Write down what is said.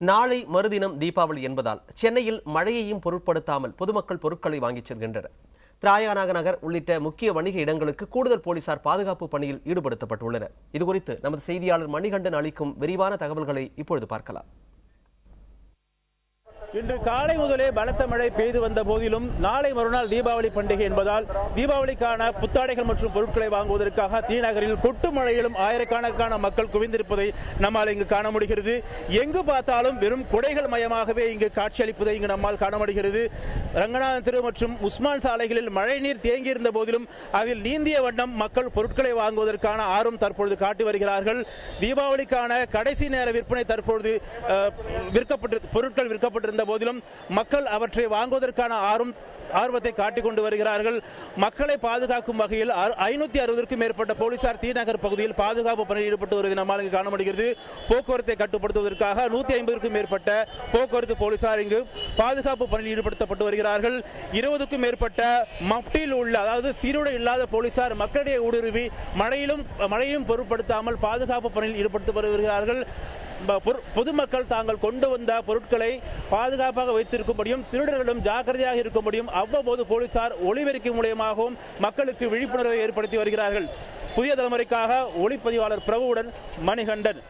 நாளை மறுதினம் தீபாவளி என்பதால் சென்னையில் மழையையும் பொருட்படுத்தாமல் பொதுமக்கள் பொருட்களை வாங்கிச் செல்கின்றனர். திராயானாக நகர் உள்ளிட்ட முக்கிய வணிக இடங்களுக்கு கூடுதல் போலீசார் பாதுகாப்பு பணியில் ஈடுபடுத்தப்பட்டுள்ளனர். இதுகுறித்து நமது செய்தியாளர் மணிகண்டன் அளிக்கும் விரிவான தகவல்களை இப்பொழுது பார்க்கலாம். இன்று காலை முதலே பலத்த மழை பெய்து வந்த போதிலும் நாளை மறுநாள் தீபாவளி பண்டிகை என்பதால் தீபாவளிக்கான புத்தாடைகள் மற்றும் பொருட்களை வாங்குவதற்காக தீநகரில் கொட்டு மழையிலும் ஆயிரக்கணக்கான மக்கள் குவிந்திருப்பதை நம்மால் இங்கு காண முடிகிறது. எங்கு பார்த்தாலும் வெறும் குடைகள் மயமாகவே இங்கு காட்சியளிப்பதை இங்கு நம்மால் காண முடிகிறது. ரங்கநாதன் தெரு மற்றும் உஸ்மான் சாலைகளில் மழைநீர் தேங்கியிருந்த போதிலும் அதில் நீந்திய வண்ணம் மக்கள் பொருட்களை வாங்குவதற்கான ஆர்வம் தற்பொழுது காட்டி வருகிறார்கள். தீபாவளிக்கான கடைசி நேர விற்பனை தற்பொழுது பொருட்கள் விற்கப்பட்டிருந்த போதிலும் மக்கள் அவற்றை வாங்குவதற்கான ஆர்வத்தை காட்டிக் கொண்டு வருகிறார்கள். மக்களை பாதுகாக்கும் வகையில் 560க்கும் மேற்பட்ட போலீசார் தீநகர் பகுதியில் பாதுகாப்பு பணியில் ஈடுபட்டு வருவதை நம்மால் காண முடிகிறது. போக்குவரத்தை கட்டுப்படுத்துவதற்காக 150க்கும் மேற்பட்ட போக்குவரத்து போலீசார் இங்கு பாதுகாப்பு பணியில் ஈடுபடுத்தப்பட்டு வருகிறார்கள். 20க்கும் மேற்பட்ட மப்டியில் உள்ள, அதாவது சீருடை இல்லாத போலீசார் மக்களிடையே ஊடுருவி மழையும் பொருட்படுத்தாமல் பாதுகாப்பு பணியில் ஈடுபட்டு வருகிறார்கள். பொதுமக்கள் தாங்கள் கொண்டு வந்த பொருட்களை பாதுகாப்பாக வைத்திருக்கும்படியும் திருடர்களும் ஜாக்கிரதையாக இருக்கும்படியும் அவ்வப்போது போலீசார் ஒளிபெருக்கி மூலமாகவும் மக்களுக்கு விழிப்புணர்வை ஏற்படுத்தி வருகிறார்கள். புதிய தலைமுறைக்காக ஒளிப்பதிவாளர் பிரபுவுடன் மணிகண்டன்.